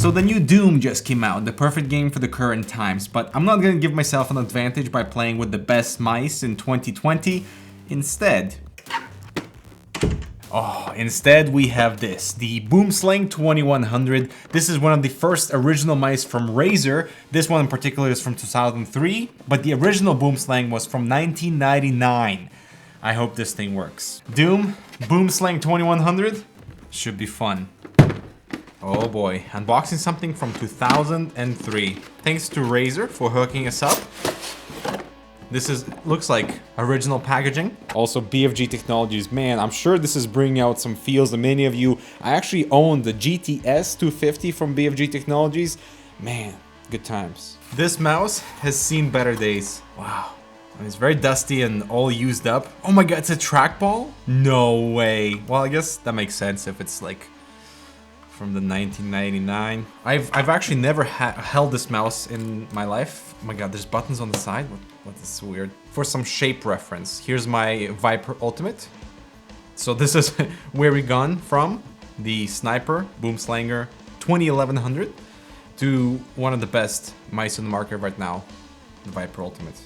So the new Doom just came out, the perfect game for the current times, but I'm not gonna give myself an advantage by playing with the best mice in 2020. Instead we have this, the Boomslang 2100. This is one of the first original mice from Razer. This one in particular is from 2003, but the original Boomslang was from 1999. I hope this thing works. Doom, Boomslang 2100, should be fun. Oh boy, unboxing something from 2003. Thanks to Razer for hooking us up. This looks like original packaging. Also BFG Technologies, man, I'm sure this is bringing out some feels that many of you, I actually own the GTS 250 from BFG Technologies. Man, good times. This mouse has seen better days. Wow. It's very dusty and all used up. Oh my god, it's a trackball? No way. Well, I guess that makes sense if it's like from the 1999. I've actually never held this mouse in my life. Oh my god, there's buttons on the side. What is so weird? For some shape reference, here's my Viper Ultimate. So this is where we gone from the Sniper Boomslanger 2100 to one of the best mice on the market right now, the Viper Ultimate.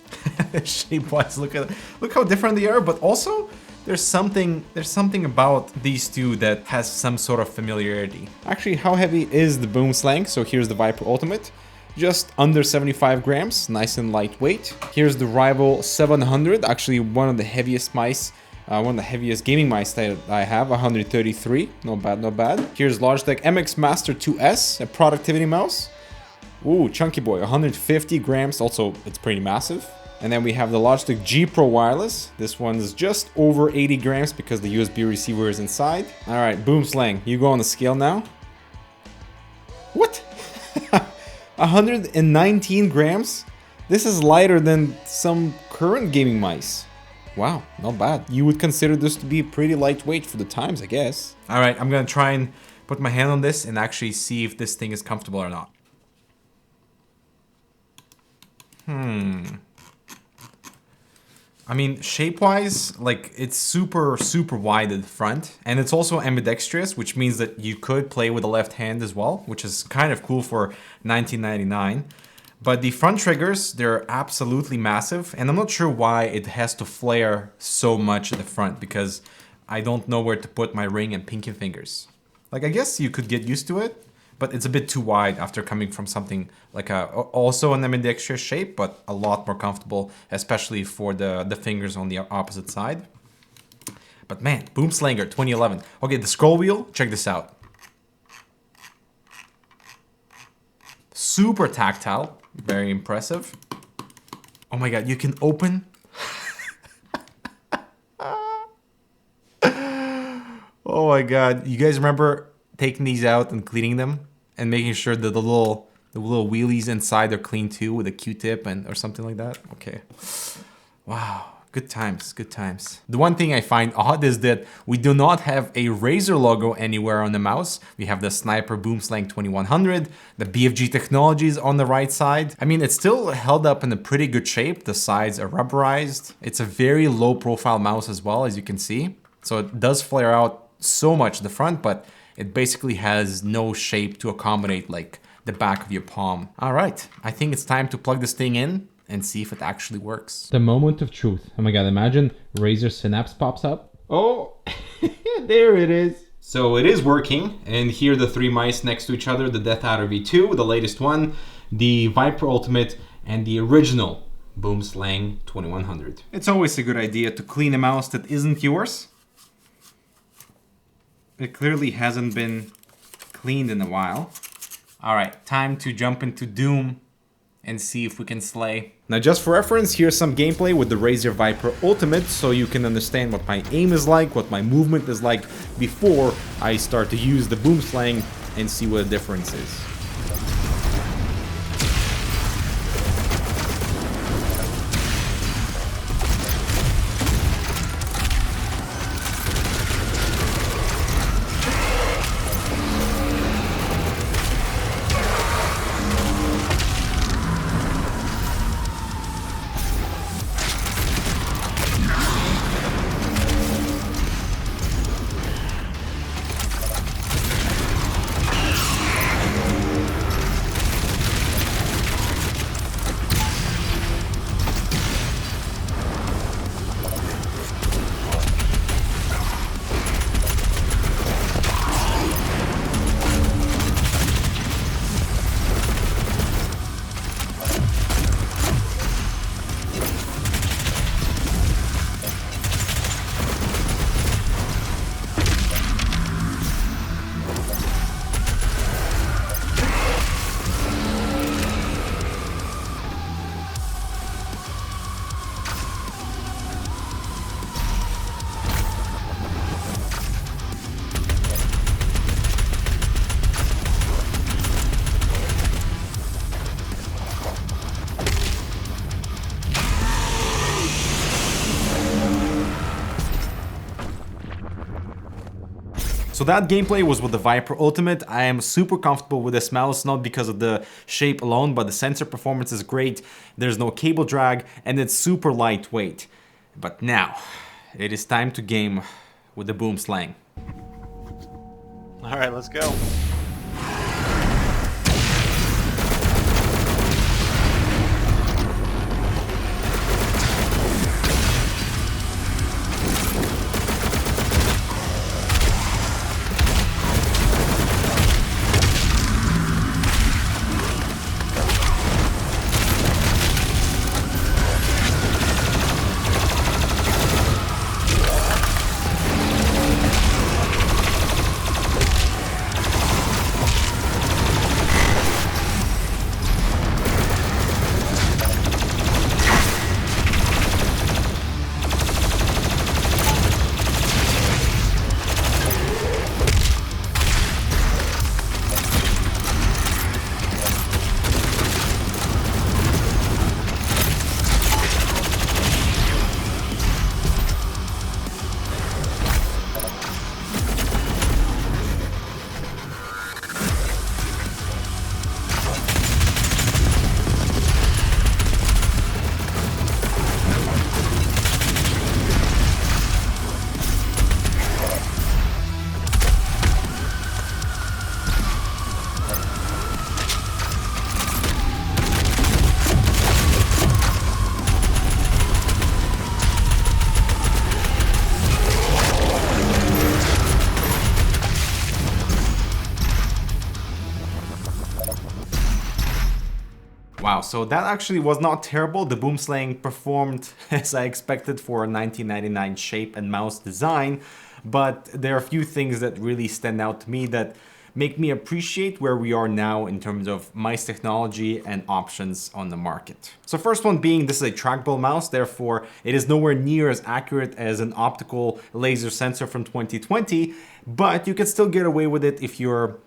Shape-wise, look how different they are, but also there's something about these two that has some sort of familiarity. Actually, how heavy is the Boomslang? So here's the Viper Ultimate. Just under 75 grams, nice and lightweight. Here's the Rival 700, actually one of the heaviest mice, one of the heaviest gaming mice that I have, 133, not bad, not bad. Here's Logitech MX Master 2S, a productivity mouse. Ooh, chunky boy, 150 grams, also it's pretty massive. And then we have the Logitech G Pro Wireless. This one's just over 80 grams because the USB receiver is inside. All right, Boomslang, you go on the scale now. What? 119 grams? This is lighter than some current gaming mice. Wow, not bad. You would consider this to be pretty lightweight for the times, I guess. All right, I'm gonna try and put my hand on this and actually see if this thing is comfortable or not. I mean, shape-wise, like, it's super wide at the front. And it's also ambidextrous, which means that you could play with the left hand as well, which is kind of cool for 1999. But the front triggers, they're absolutely massive. And I'm not sure why it has to flare so much at the front, because I don't know where to put my ring and pinky fingers. Like, I guess you could get used to it, but it's a bit too wide after coming from something like also an ambidextrous shape, but a lot more comfortable, especially for the fingers on the opposite side. But man, Boomslanger 2011. Okay, the scroll wheel, check this out. Super tactile, very impressive. Oh my god, you can open. Oh my god, you guys remember taking these out and cleaning them and making sure that the little wheelies inside are clean too with a Q-tip or something like that? Okay. Wow. Good times, good times. The one thing I find odd is that we do not have a Razer logo anywhere on the mouse. We have the Sniper Boomslang 2100, the BFG Technologies on the right side. I mean, it's still held up in a pretty good shape. The sides are rubberized. It's a very low profile mouse as well, as you can see. So it does flare out so much at the front, but it basically has no shape to accommodate like the back of your palm. All right, I think it's time to plug this thing in and see if it actually works. The moment of truth. Oh my god, imagine Razer Synapse pops up. Oh, there it is. So it is working, and here are the three mice next to each other, the Death Adder V2, the latest one, the Viper Ultimate, and the original Boomslang 2100. It's always a good idea to clean a mouse that isn't yours. It clearly hasn't been cleaned in a while. All right, time to jump into Doom and see if we can slay. Now, just for reference, here's some gameplay with the Razer Viper Ultimate so you can understand what my aim is like, what my movement is like before I start to use the Boomslang and see what the difference is. So that gameplay was with the Viper Ultimate. I am super comfortable with this mouse, not because of the shape alone, but the sensor performance is great. There's no cable drag and it's super lightweight. But now, it is time to game with the Boomslang. All right, let's go. Wow, so that actually was not terrible. The Boomslang performed as I expected for a 1999 shape and mouse design, but there are a few things that really stand out to me that make me appreciate where we are now in terms of mice technology and options on the market. So first one being, this is a trackball mouse, therefore it is nowhere near as accurate as an optical laser sensor from 2020, but you can still get away with it if you're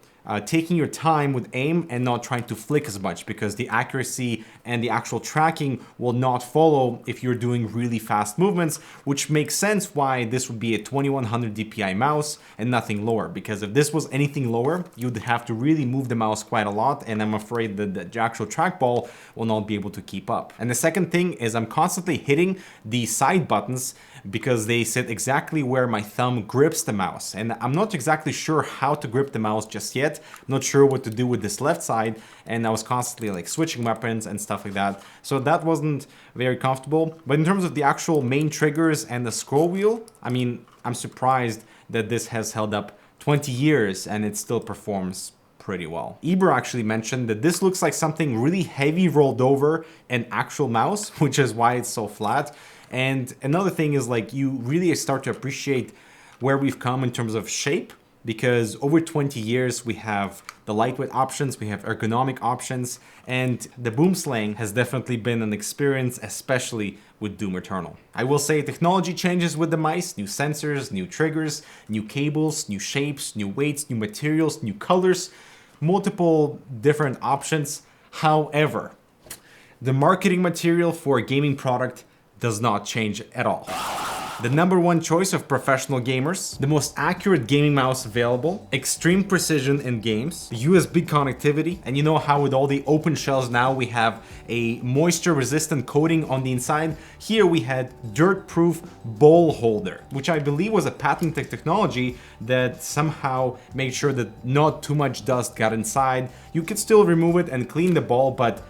taking your time with aim and not trying to flick as much, because the accuracy and the actual tracking will not follow if you're doing really fast movements, which makes sense why this would be a 2100 DPI mouse and nothing lower, because if this was anything lower, you'd have to really move the mouse quite a lot, and I'm afraid that the actual trackball will not be able to keep up. And the second thing is I'm constantly hitting the side buttons because they sit exactly where my thumb grips the mouse, and I'm not exactly sure how to grip the mouse just yet. I'm not sure what to do with this left side, and I was constantly like switching weapons and stuff like that, so that wasn't very comfortable. But in terms of the actual main triggers and the scroll wheel, I mean, I'm surprised that this has held up 20 years and it still performs pretty well. Eber actually mentioned that this looks like something really heavy rolled over an actual mouse, which is why it's so flat. And another thing is, like, you really start to appreciate where we've come in terms of shape, because over 20 years we have the lightweight options, we have ergonomic options, and the Boomslang has definitely been an experience, especially with Doom Eternal. I will say technology changes with the mice, new sensors, new triggers, new cables, new shapes, new weights, new materials, new colors, multiple different options. However, the marketing material for a gaming product does not change at all. The number one choice of professional gamers, the most accurate gaming mouse available, extreme precision in games, USB connectivity, and you know how with all the open shells now we have a moisture resistant coating on the inside. Here we had dirt proof bowl holder, which I believe was a patented technology that somehow made sure that not too much dust got inside. You could still remove it and clean the ball, but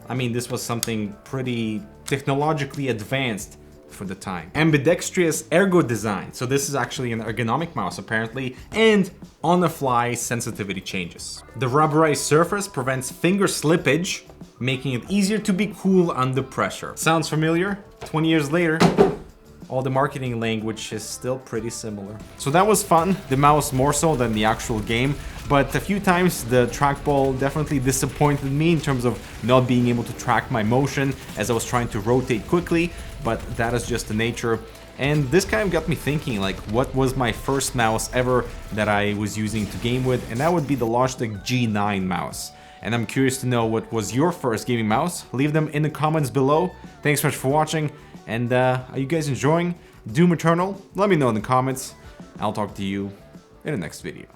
I mean, this was something pretty technologically advanced for the time. Ambidextrous ergo design. So this is actually an ergonomic mouse apparently, and on the fly sensitivity changes. The rubberized surface prevents finger slippage, making it easier to be cool under pressure. Sounds familiar? 20 years later, all the marketing language is still pretty similar. So that was fun, the mouse more so than the actual game, but a few times the trackball definitely disappointed me in terms of not being able to track my motion as I was trying to rotate quickly, but that is just the nature. And this kind of got me thinking, like, what was my first mouse ever that I was using to game with, and that would be the Logitech G9 mouse. And I'm curious to know what was your first gaming mouse. Leave them in the comments below. Thanks so much for watching. And are you guys enjoying Doom Eternal? Let me know in the comments. I'll talk to you in the next video.